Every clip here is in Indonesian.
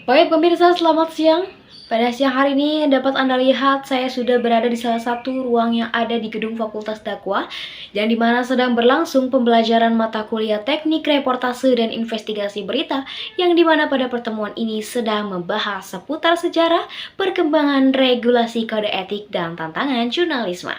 Baik pemirsa, selamat siang. Pada siang hari ini dapat Anda lihat saya sudah berada di salah satu ruang yang ada di gedung Fakultas Dakwah yang dimana sedang berlangsung pembelajaran mata kuliah teknik reportase dan investigasi berita yang dimana pada pertemuan ini sedang membahas seputar sejarah, perkembangan regulasi kode etik dan tantangan jurnalisme.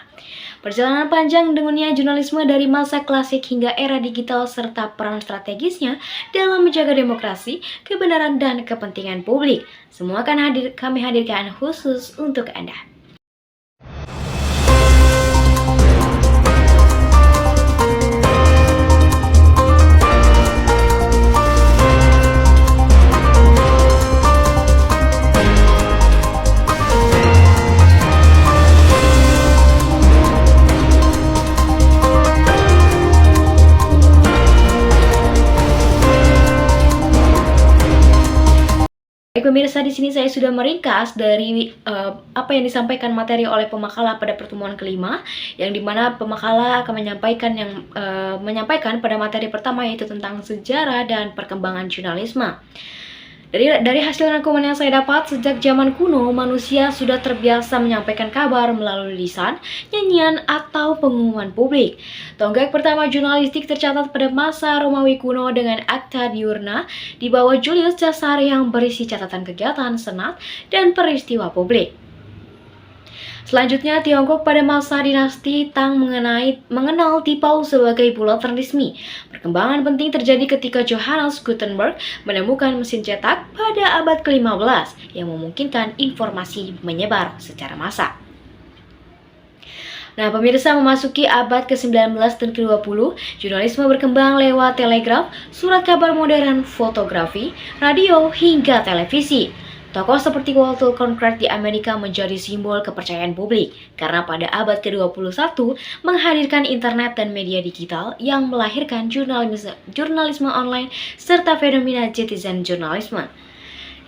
Perjalanan panjang dunia jurnalisme dari masa klasik hingga era digital serta peran strategisnya dalam menjaga demokrasi, kebenaran, dan kepentingan publik. Semua akan kami hadirkan khusus untuk Anda. Baik pemirsa, di sini saya sudah meringkas dari apa yang disampaikan materi oleh pemakalah pada pertemuan kelima, yang dimana pemakalah akan menyampaikan pada materi pertama yaitu tentang sejarah dan perkembangan jurnalisme. Dari hasil rangkuman yang saya dapat, sejak zaman kuno, manusia sudah terbiasa menyampaikan kabar melalui lisan, nyanyian, atau pengumuman publik. Tonggak pertama jurnalistik tercatat pada masa Romawi kuno dengan Acta Diurna di bawah Julius Caesar yang berisi catatan kegiatan senat dan peristiwa publik. Selanjutnya, Tiongkok pada masa dinasti Tang mengenal tipau sebagai bulatan resmi. Perkembangan penting terjadi ketika Johannes Gutenberg menemukan mesin cetak pada abad ke-15 yang memungkinkan informasi menyebar secara massal. Nah, pemirsa, memasuki abad ke-19 dan ke-20, jurnalisme berkembang lewat telegraf, surat kabar modern, fotografi, radio, hingga televisi. Tokoh seperti Walter Cronkite di Amerika menjadi simbol kepercayaan publik karena pada abad ke-21 menghadirkan internet dan media digital yang melahirkan jurnalisme online serta fenomena citizen journalism.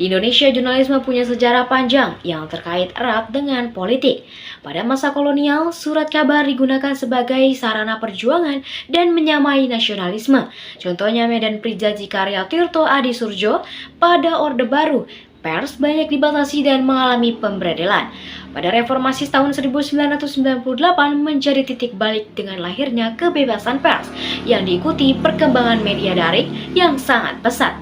Di Indonesia, jurnalisme punya sejarah panjang yang terkait erat dengan politik. Pada masa kolonial, surat kabar digunakan sebagai sarana perjuangan dan menyamai nasionalisme. Contohnya Medan Prijaji karya Tirto Adi Surjo. Pada Orde Baru, pers banyak dibatasi dan mengalami pemberedelan. Pada reformasi tahun 1998 menjadi titik balik dengan lahirnya kebebasan pers yang diikuti perkembangan media daring yang sangat pesat.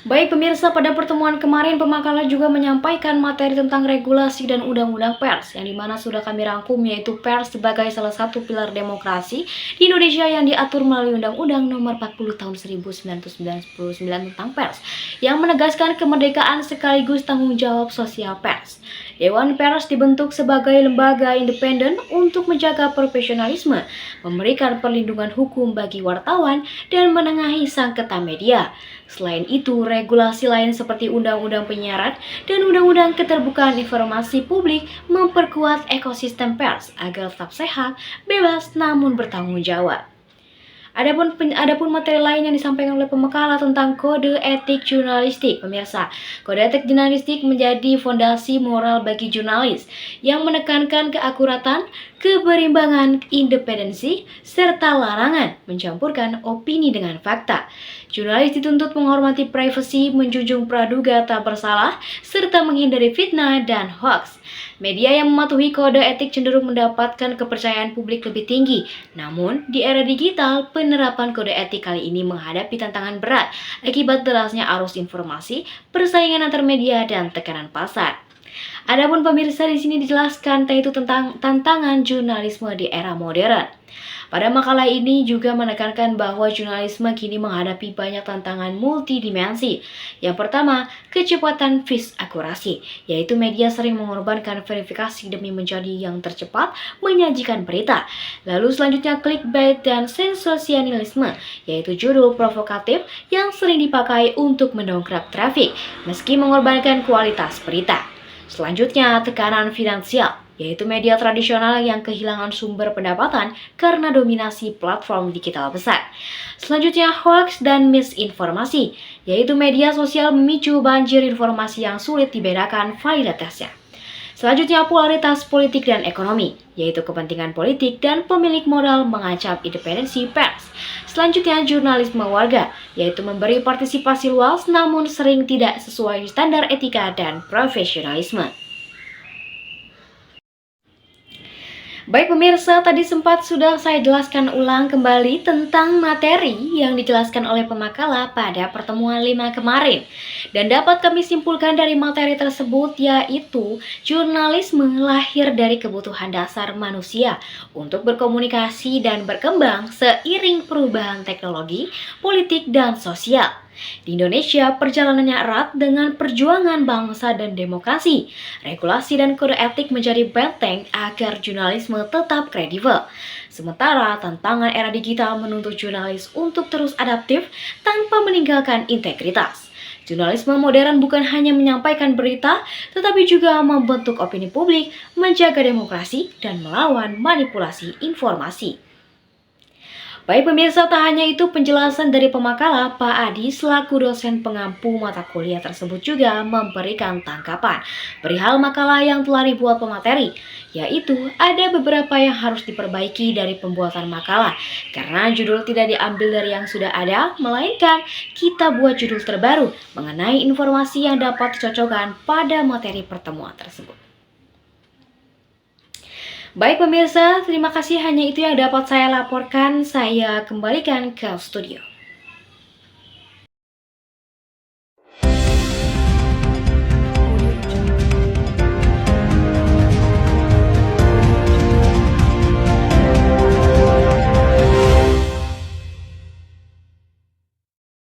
Baik pemirsa, pada pertemuan kemarin pemakalah juga menyampaikan materi tentang regulasi dan undang-undang pers yang dimana sudah kami rangkum, yaitu pers sebagai salah satu pilar demokrasi di Indonesia yang diatur melalui Undang-Undang Nomor 40 Tahun 1999 tentang pers yang menegaskan kemerdekaan sekaligus tanggung jawab sosial pers. Dewan Pers dibentuk sebagai lembaga independen untuk menjaga profesionalisme, memberikan perlindungan hukum bagi wartawan, dan menengahi sengketa media. Selain itu, regulasi lain seperti Undang-Undang Penyiaran dan Undang-Undang Keterbukaan Informasi Publik memperkuat ekosistem pers agar tetap sehat, bebas, namun bertanggung jawab. Adapun materi lain yang disampaikan oleh pemakalah tentang kode etik jurnalistik, pemirsa. Kode etik jurnalistik menjadi fondasi moral bagi jurnalis yang menekankan keakuratan, keberimbangan, independensi, serta larangan mencampurkan opini dengan fakta. Jurnalis dituntut menghormati privasi, menjunjung praduga tak bersalah, serta menghindari fitnah dan hoaks. Media yang mematuhi kode etik cenderung mendapatkan kepercayaan publik lebih tinggi. Namun, di era digital, penerapan kode etik kali ini menghadapi tantangan berat akibat derasnya arus informasi, persaingan antar media, dan tekanan pasar. Adapun pemirsa, di sini dijelaskan yaitu tentang tantangan jurnalisme di era modern. Pada makalah ini juga menekankan bahwa jurnalisme kini menghadapi banyak tantangan multidimensi. Yang pertama, kecepatan akurasi, yaitu media sering mengorbankan verifikasi demi menjadi yang tercepat menyajikan berita. Lalu selanjutnya clickbait dan sensasionalisme, yaitu judul provokatif yang sering dipakai untuk mendongkrak trafik, meski mengorbankan kualitas berita. Selanjutnya, tekanan finansial, yaitu media tradisional yang kehilangan sumber pendapatan karena dominasi platform digital besar. Selanjutnya, hoax dan misinformasi, yaitu media sosial memicu banjir informasi yang sulit dibedakan validitasnya. Selanjutnya, polaritas politik dan ekonomi, yaitu kepentingan politik dan pemilik modal mengancam independensi pers. Selanjutnya, jurnalisme warga, yaitu memberi partisipasi luas namun sering tidak sesuai standar etika dan profesionalisme. Baik pemirsa, tadi sempat sudah saya jelaskan ulang kembali tentang materi yang dijelaskan oleh pemakala pada pertemuan 5 kemarin. Dan dapat kami simpulkan dari materi tersebut yaitu jurnalisme lahir dari kebutuhan dasar manusia untuk berkomunikasi dan berkembang seiring perubahan teknologi, politik, dan sosial. Di Indonesia, perjalanannya erat dengan perjuangan bangsa dan demokrasi. Regulasi dan kode etik menjadi benteng agar jurnalisme tetap kredibel. Sementara tantangan era digital menuntut jurnalis untuk terus adaptif tanpa meninggalkan integritas. Jurnalisme modern bukan hanya menyampaikan berita, tetapi juga membentuk opini publik, menjaga demokrasi, dan melawan manipulasi informasi. Baik pemirsa, tak hanya itu penjelasan dari pemakala, Pak Adi selaku dosen pengampu mata kuliah tersebut juga memberikan tanggapan perihal makalah yang telah dibuat pemateri, yaitu ada beberapa yang harus diperbaiki dari pembuatan makalah, karena judul tidak diambil dari yang sudah ada, melainkan kita buat judul terbaru mengenai informasi yang dapat dicocokkan pada materi pertemuan tersebut. Baik pemirsa, terima kasih, hanya itu yang dapat saya laporkan. Saya kembalikan ke studio.